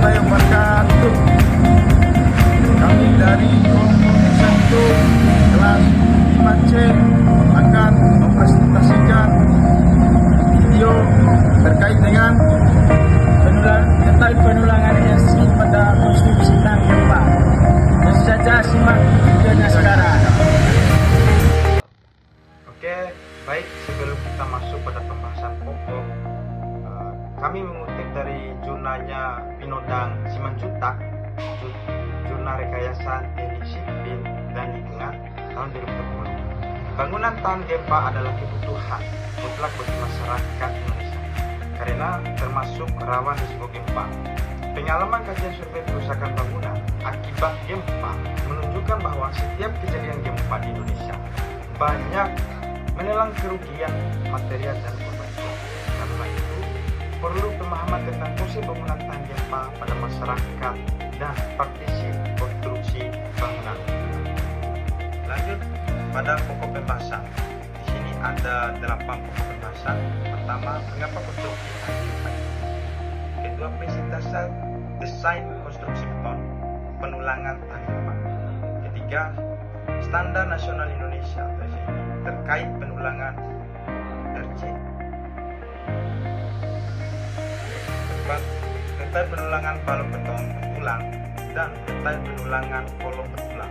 warahmatullahi wabarakatuh. Kami dari kelompok 1 kelas 5C akan mempresentasikan video terkait dengan detail penulangan ESI pada konstruksi tank gempa. Langsung saja simak videonya sekarang. Oke, baik, sebelum kita masuk pada pembahasan pokok, kami mengutip dari jurnalnya Pinodang Simanjuntak, Jurnal Rekayasa Teknik Sipil dan Lingkungan tahun 2020. Bangunan tahan gempa adalah kebutuhan mutlak bagi masyarakat Indonesia karena termasuk rawan risiko gempa. Pengalaman kajian survei kerusakan bangunan akibat gempa menunjukkan bahwa setiap kejadian gempa di Indonesia banyak menelan kerugian material dan korban jiwa. Karena itu, perlu pemahaman tentang fungsi bangunan tahan gempa pada masyarakat dan praktisi konstruksi bangunan. Lanjut pada pokok pembahasan. Di sini ada 8 pokok pembahasan. Pertama, mengapa konstruksi tahan gempa? Kedua, prinsip dasar desain konstruksi beton penulangan tahan gempa. Ketiga, standar nasional Indonesia terkait penulangan RC. Keempat, detail penulangan balok beton betulang dan detail penulangan kolom betulang.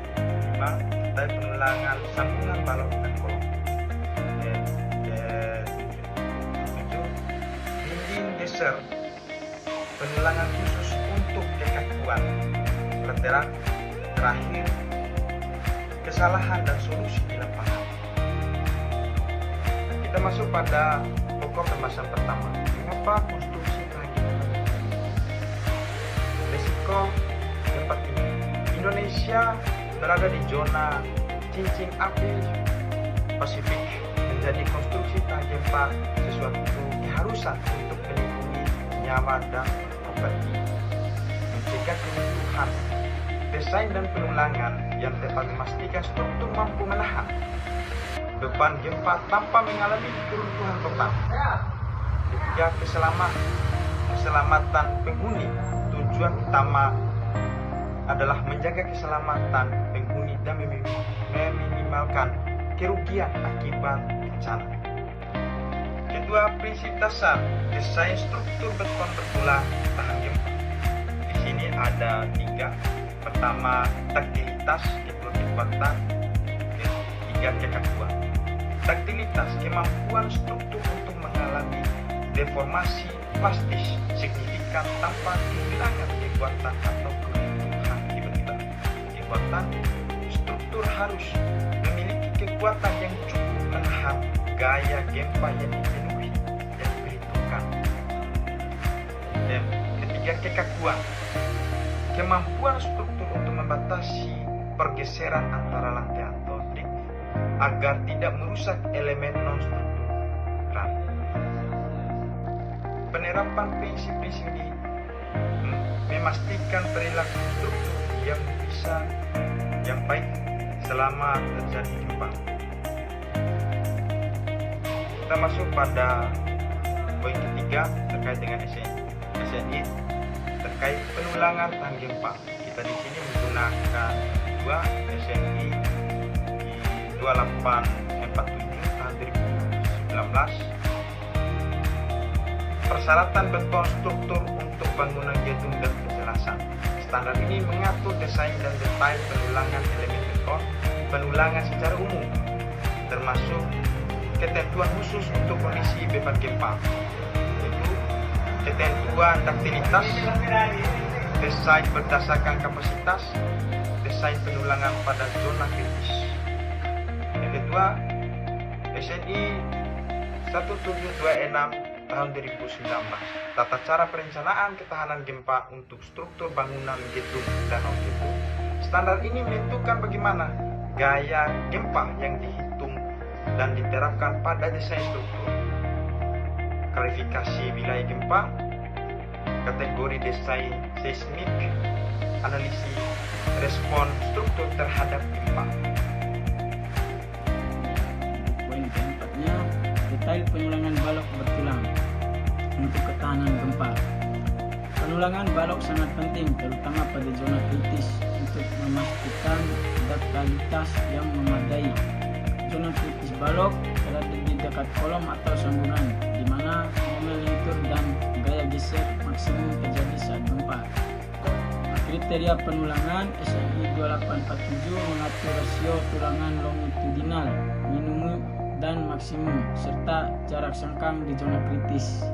5. Detail penulangan sambungan balok dan kolom. 7. Dinding geser penulangan khusus untuk kekakuan. Terakhir, kesalahan dan solusi di lapangan. Kita masuk pada pokok pembahasan pertama. Mengapa konstruksi tahan gempa? Risiko gempa tinggi. Indonesia berada di zona cincin api Pasifik. Menjadi konstruksi tahan gempa sesuatu keharusan untuk melindungi nyawa dan properti, mencegah keruntuhan. Desain dan penulangan yang tepat memastikan struktur mampu menahan beban gempa tanpa mengalami keruntuhan total. Ketiga, keselamatan penghuni. Tujuan utama adalah menjaga keselamatan penghuni dan meminimalkan kerugian akibat bencana. Kedua, prinsip dasar desain struktur beton bertulang tahan gempa. Di sini ada 3. Pertama, taktilitas, kedua kekuatan, ketiga kekakuan. Taktilitas, kemampuan struktur untuk mengalami deformasi plastis signifikan tanpa kehilangan kekuatan atau keruntuhan tiba-tiba. Kekuatan, struktur harus memiliki kekuatan yang cukup menahan gaya gempa yang diperhitungkan. Dan ketiga, kekakuan, kemampuan struktur untuk membatasi pergeseran antara lantai atau dek agar tidak merusak elemen non-struktural. Penerapan prinsip-prinsip ini memastikan perilaku struktur yang baik selama terjadi gempa. Kita masuk pada poin ketiga terkait dengan SNI terkait penulangan tahan gempa. Kita di sini menggunakan 2 SNI 2847 tahun 2019. Persyaratan beton struktur untuk bangunan gedung dan penjelasan. Standar ini mengatur desain dan detail penulangan elemen beton penulangan secara umum, termasuk ketentuan khusus untuk kondisi beban gempa, yaitu ketentuan taktilitas, desain berdasarkan kapasitas, desain penulangan pada zona kritis. Yang kedua, SNI 1726 tahun 2019, tata cara perencanaan ketahanan gempa untuk struktur bangunan gedung dan non-gedung. Standar ini menentukan bagaimana gaya gempa yang dihitung dan diterapkan pada desain struktur. Klasifikasi wilayah gempa, kategori desain seismik, analisis respon struktur terhadap gempa. Poin keempatnya, detail penulangan balok bertulang untuk ketahanan gempa. Penulangan balok sangat penting, terutama pada zona kritis untuk memastikan daktilitas yang memadai. Zona kritis balok berada di dekat kolom atau sambungan, di mana momen lentur dan gaya geser maksimum terjadi saat gempa. Kriteria penulangan SNI 2847 mengatur rasio tulangan longitudinal, minimum dan maksimum, serta jarak sengkang di zona kritis.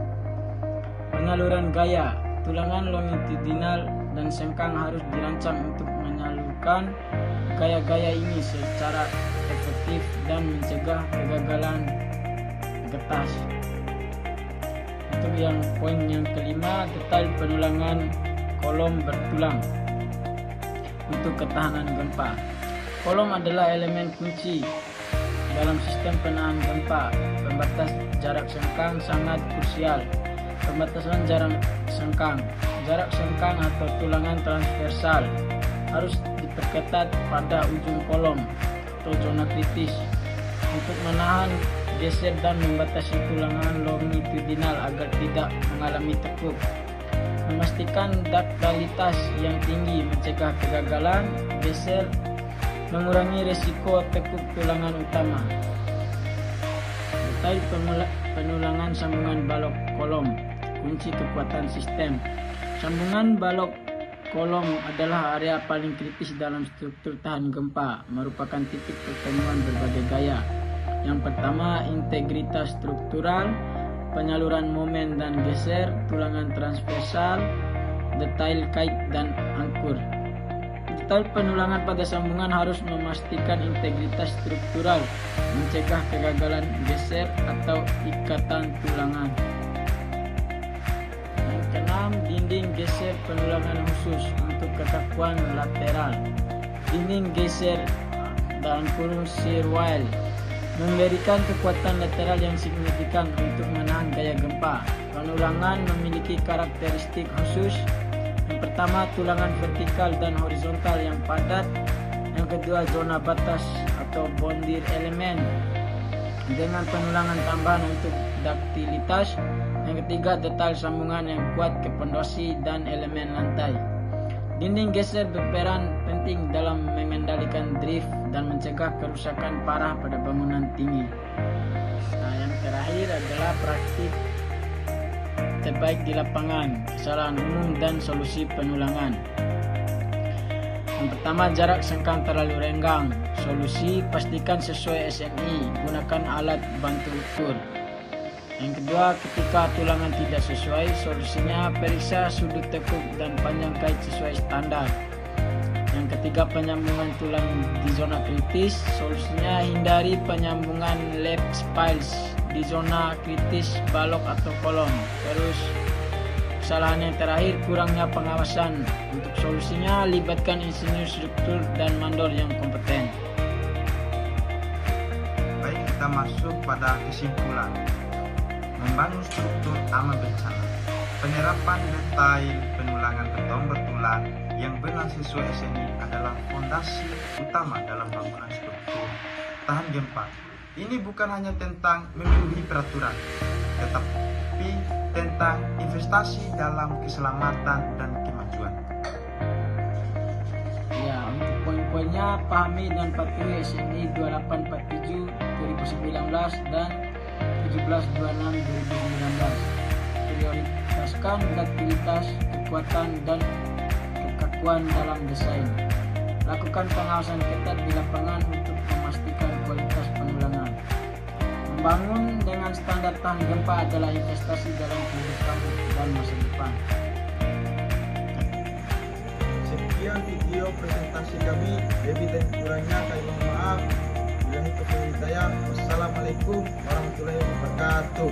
Penyaluran gaya, tulangan longitudinal dan sengkang harus dirancang untuk menyalurkan gaya-gaya ini secara efektif dan mencegah kegagalan getas. Untuk yang poin yang kelima, detail penulangan kolom bertulang untuk ketahanan gempa. Kolom adalah elemen kunci dalam sistem penahan gempa. Pembatas jarak sengkang sangat krusial. Pembatasan jarak sengkang atau tulangan transversal harus diperketat pada ujung kolom atau zona kritis untuk menahan geser dan membatasi tulangan longitudinal agar tidak mengalami tekuk. Memastikan daktilitas yang tinggi, mencegah kegagalan geser, mengurangi risiko tekuk tulangan utama. Detail penulangan sambungan balok kolom, kunci kekuatan sistem. Sambungan balok kolom adalah area paling kritis dalam struktur tahan gempa, merupakan titik pertemuan berbagai gaya. Yang pertama, integritas struktural, penyaluran momen dan geser, tulangan transversal, detail kait dan angkur. Detail penulangan pada sambungan harus memastikan integritas struktural, mencegah kegagalan geser atau ikatan tulangan. Yang keenam, dinding geser penulangan khusus untuk kekakuan lateral. Dinding geser dalam kurung shear wall memberikan kekuatan lateral yang signifikan untuk menahan gaya gempa. Penulangan memiliki karakteristik khusus. Yang pertama, tulangan vertikal dan horizontal yang padat. Yang kedua, zona batas atau bondir elemen dengan penulangan tambahan untuk daktilitas. Yang ketiga, detail sambungan yang kuat ke pondasi dan elemen lantai. Dinding geser berperan penting dalam mengendalikan drift dan mencegah kerusakan parah pada bangunan tinggi. Nah, yang terakhir adalah praktik terbaik di lapangan, kesalahan umum dan solusi penulangan. Yang pertama, jarak sengkang terlalu renggang. Solusi, pastikan sesuai SNI, gunakan alat bantu ukur. Yang kedua, ketika tulangan tidak sesuai, solusinya periksa sudut tekuk dan panjang kait sesuai standar. Yang ketiga, penyambungan tulang di zona kritis, solusinya hindari penyambungan lap spines di zona kritis balok atau kolom. Terus, kesalahan yang terakhir, kurangnya pengawasan. Untuk solusinya, libatkan insinyur struktur dan mandor yang kompeten. Baik, kita masuk pada kesimpulan. Membangun struktur aman bencana. Penerapan detail penulangan beton bertulang yang benar sesuai SNI adalah fondasi utama dalam bangunan struktur tahan gempa. Ini bukan hanya tentang memenuhi peraturan, tetapi tentang investasi dalam keselamatan dan kemajuan. Ya, untuk poin-poinnya, pahami dan patuhi SNI 2847 2019 dan 1726/2019. Prioritaskan daktilitas, kekuatan dan kekakuan dalam desain. Lakukan pengawasan ketat di lapangan untuk memastikan kualitas penulangan. Membangun dengan standar tahan gempa adalah investasi dalam kehidupan dan masa depan. Sekian video presentasi kami. Lebih dan kurangnya kami mohon maaf. Wassalamualaikum warahmatullahi wabarakatuh.